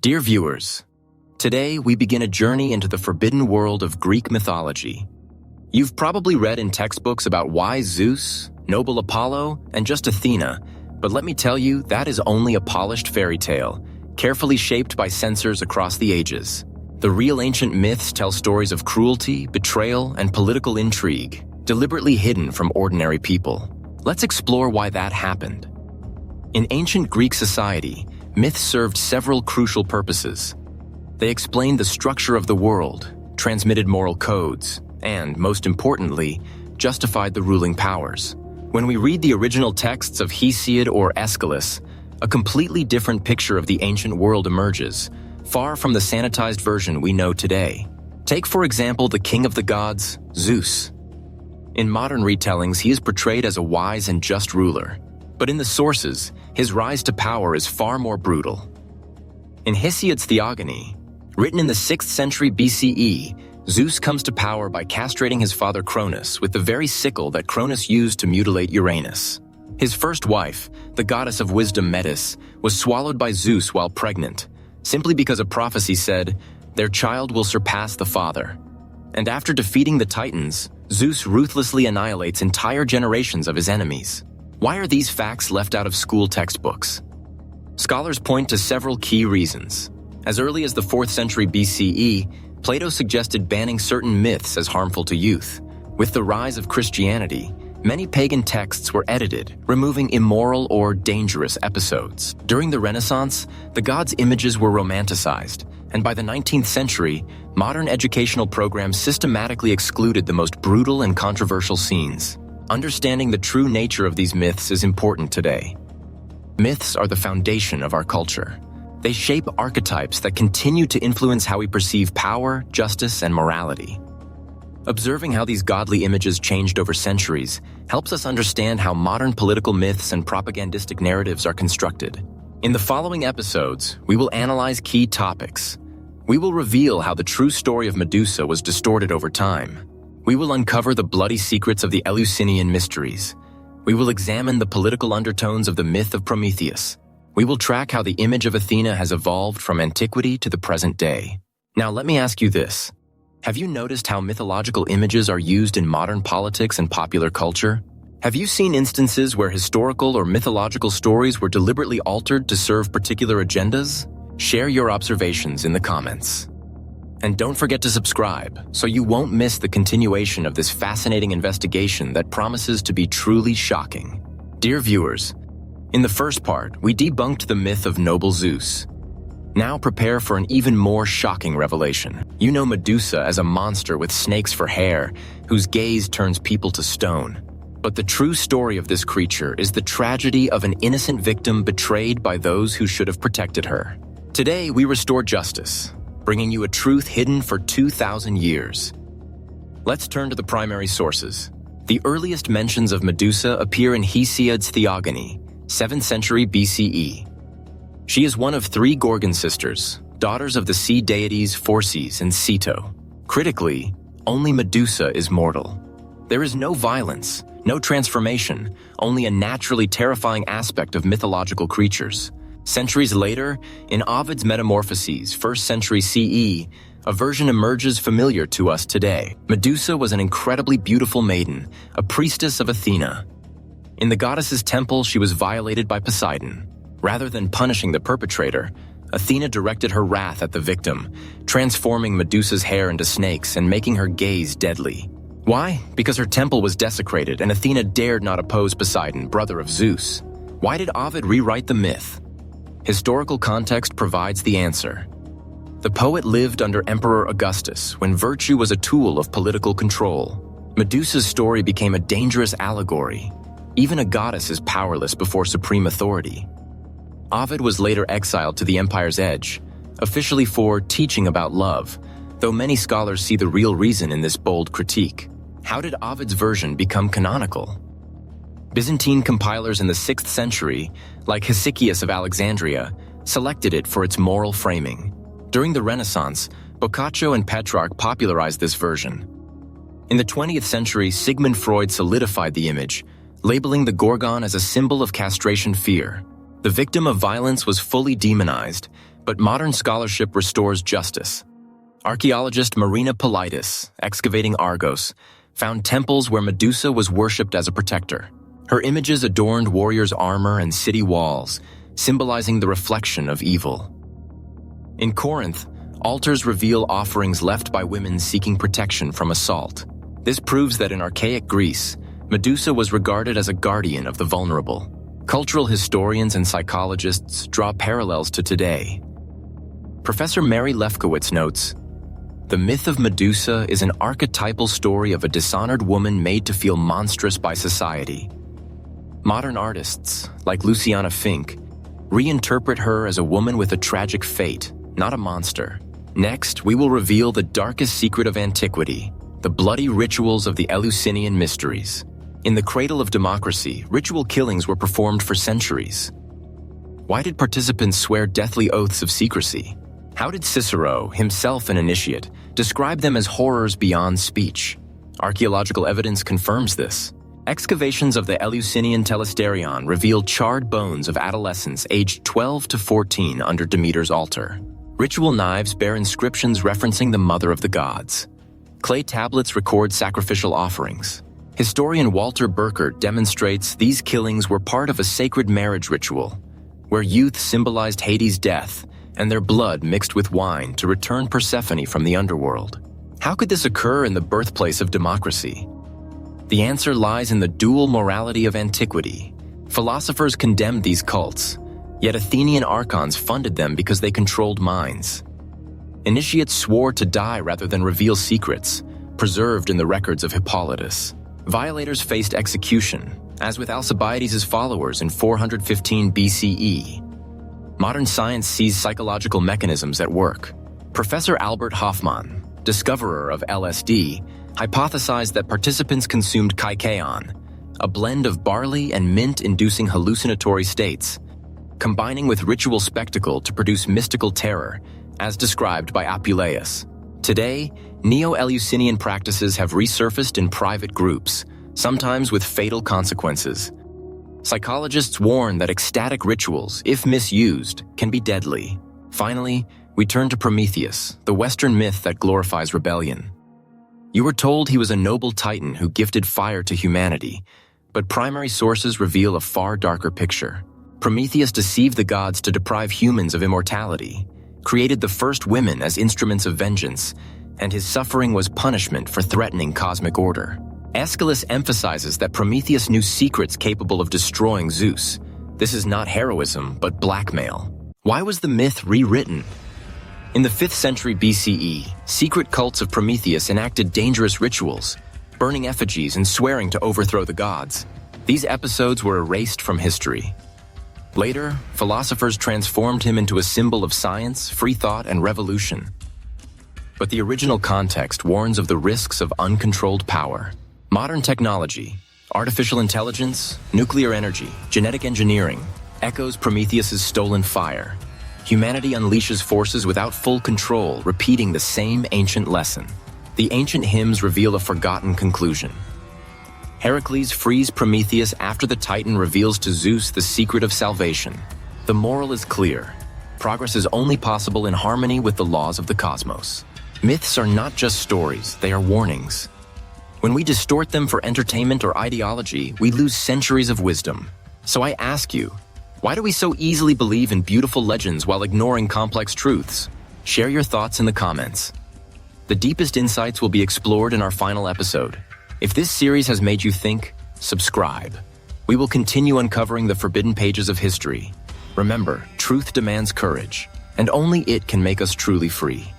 Dear viewers, today we begin a journey into the forbidden world of Greek mythology. You've probably read in textbooks about wise Zeus, noble Apollo, and just Athena, but let me tell you, that is only a polished fairy tale, carefully shaped by censors across the ages. The real ancient myths tell stories of cruelty, betrayal, and political intrigue, deliberately hidden from ordinary people. Let's explore why that happened. In ancient Greek society, myths served several crucial purposes. They explained the structure of the world, transmitted moral codes, and, most importantly, justified the ruling powers. When we read the original texts of Hesiod or Aeschylus, a completely different picture of the ancient world emerges, far from the sanitized version we know today. Take, for example, the king of the gods, Zeus. In modern retellings, he is portrayed as a wise and just ruler. But in the sources, his rise to power is far more brutal. In Hesiod's Theogony, written in the 6th century BCE, Zeus comes to power by castrating his father Cronus with the very sickle that Cronus used to mutilate Uranus. His first wife, the goddess of wisdom Metis, was swallowed by Zeus while pregnant, simply because a prophecy said, "Their child will surpass the father." And after defeating the Titans, Zeus ruthlessly annihilates entire generations of his enemies. Why are these facts left out of school textbooks? Scholars point to several key reasons. As early as the 4th century BCE, Plato suggested banning certain myths as harmful to youth. With the rise of Christianity, many pagan texts were edited, removing immoral or dangerous episodes. During the Renaissance, the gods' images were romanticized, and by the 19th century, modern educational programs systematically excluded the most brutal and controversial scenes. Understanding the true nature of these myths is important today. Myths are the foundation of our culture. They shape archetypes that continue to influence how we perceive power, justice, and morality. Observing how these godly images changed over centuries helps us understand how modern political myths and propagandistic narratives are constructed. In the following episodes, we will analyze key topics. We will reveal how the true story of Medusa was distorted over time. We will uncover the bloody secrets of the Eleusinian mysteries. We will examine the political undertones of the myth of Prometheus. We will track how the image of Athena has evolved from antiquity to the present day. Now let me ask you this. Have you noticed how mythological images are used in modern politics and popular culture? Have you seen instances where historical or mythological stories were deliberately altered to serve particular agendas? Share your observations in the comments. And don't forget to subscribe so you won't miss the continuation of this fascinating investigation that promises to be truly shocking. Dear viewers, in the first part, we debunked the myth of noble Zeus. Now prepare for an even more shocking revelation. You know Medusa as a monster with snakes for hair, whose gaze turns people to stone. But the true story of this creature is the tragedy of an innocent victim betrayed by those who should have protected her. Today, we restore justice, bringing you a truth hidden for 2,000 years. Let's turn to the primary sources. The earliest mentions of Medusa appear in Hesiod's Theogony, 7th century BCE. She is one of 3 Gorgon sisters, daughters of the sea deities Phorcys and Ceto. Critically, only Medusa is mortal. There is no violence, no transformation, only a naturally terrifying aspect of mythological creatures. Centuries later, in Ovid's Metamorphoses, 1st century CE, a version emerges familiar to us today. Medusa was an incredibly beautiful maiden, a priestess of Athena. In the goddess's temple, she was violated by Poseidon. Rather than punishing the perpetrator, Athena directed her wrath at the victim, transforming Medusa's hair into snakes and making her gaze deadly. Why? Because her temple was desecrated and Athena dared not oppose Poseidon, brother of Zeus. Why did Ovid rewrite the myth? Historical context provides the answer. The poet lived under Emperor Augustus when virtue was a tool of political control. Medusa's story became a dangerous allegory. Even a goddess is powerless before supreme authority. Ovid was later exiled to the empire's edge, officially for teaching about love, though many scholars see the real reason in this bold critique. How did Ovid's version become canonical? Byzantine compilers in the 6th century, like Hesychius of Alexandria, selected it for its moral framing. During the Renaissance, Boccaccio and Petrarch popularized this version. In the 20th century, Sigmund Freud solidified the image, labeling the Gorgon as a symbol of castration fear. The victim of violence was fully demonized, But modern scholarship restores justice. Archaeologist Marina Politis, excavating Argos, found temples where Medusa was worshipped as a protector. Her images adorned warriors' armor and city walls, symbolizing the reflection of evil. In Corinth, altars reveal offerings left by women seeking protection from assault. This proves that in archaic Greece, Medusa was regarded as a guardian of the vulnerable. Cultural historians and psychologists draw parallels to today. Professor Mary Lefkowitz notes, "The myth of Medusa is an archetypal story of a dishonored woman made to feel monstrous by society. Modern artists, like Luciana Fink, reinterpret her as a woman with a tragic fate, not a monster." Next, we will reveal the darkest secret of antiquity, the bloody rituals of the Eleusinian mysteries. In the cradle of democracy, ritual killings were performed for centuries. Why did participants swear deathly oaths of secrecy? How did Cicero, himself an initiate, describe them as horrors beyond speech? Archaeological evidence confirms this. Excavations of the Eleusinian Telesterion reveal charred bones of adolescents aged 12 to 14 under Demeter's altar. Ritual knives bear inscriptions referencing the mother of the gods. Clay tablets record sacrificial offerings. Historian Walter Burkert demonstrates these killings were part of a sacred marriage ritual, where youth symbolized Hades' death and their blood mixed with wine to return Persephone from the underworld. How could this occur in the birthplace of democracy? The answer lies in the dual morality of antiquity. Philosophers condemned these cults, yet Athenian archons funded them because they controlled minds. Initiates swore to die rather than reveal secrets, preserved in the records of Hippolytus. Violators faced execution, as with Alcibiades' followers in 415 BCE. Modern science sees psychological mechanisms at work. Professor Albert Hofmann, discoverer of LSD, hypothesized that participants consumed kykeon, a blend of barley and mint-inducing hallucinatory states, combining with ritual spectacle to produce mystical terror, as described by Apuleius. Today, Neo-Eleusinian practices have resurfaced in private groups, sometimes with fatal consequences. Psychologists warn that ecstatic rituals, if misused, can be deadly. Finally, we turn to Prometheus, the Western myth that glorifies rebellion. You were told he was a noble titan who gifted fire to humanity, but primary sources reveal a far darker picture. Prometheus deceived the gods to deprive humans of immortality, created the first women as instruments of vengeance, and his suffering was punishment for threatening cosmic order. Aeschylus emphasizes that Prometheus knew secrets capable of destroying Zeus. This is not heroism, but blackmail. Why was the myth rewritten? In the 5th century BCE, secret cults of Prometheus enacted dangerous rituals, burning effigies and swearing to overthrow the gods. These episodes were erased from history. Later, philosophers transformed him into a symbol of science, free thought, and revolution. But the original context warns of the risks of uncontrolled power. Modern technology, artificial intelligence, nuclear energy, genetic engineering, echoes Prometheus's stolen fire. Humanity unleashes forces without full control, repeating the same ancient lesson. The ancient hymns reveal a forgotten conclusion. Heracles frees Prometheus after the Titan reveals to Zeus the secret of salvation. The moral is clear. Progress is only possible in harmony with the laws of the cosmos. Myths are not just stories, they are warnings. When we distort them for entertainment or ideology, we lose centuries of wisdom. So I ask you, why do we so easily believe in beautiful legends while ignoring complex truths? Share your thoughts in the comments. The deepest insights will be explored in our final episode. If this series has made you think, subscribe. We will continue uncovering the forbidden pages of history. Remember, truth demands courage, and only it can make us truly free.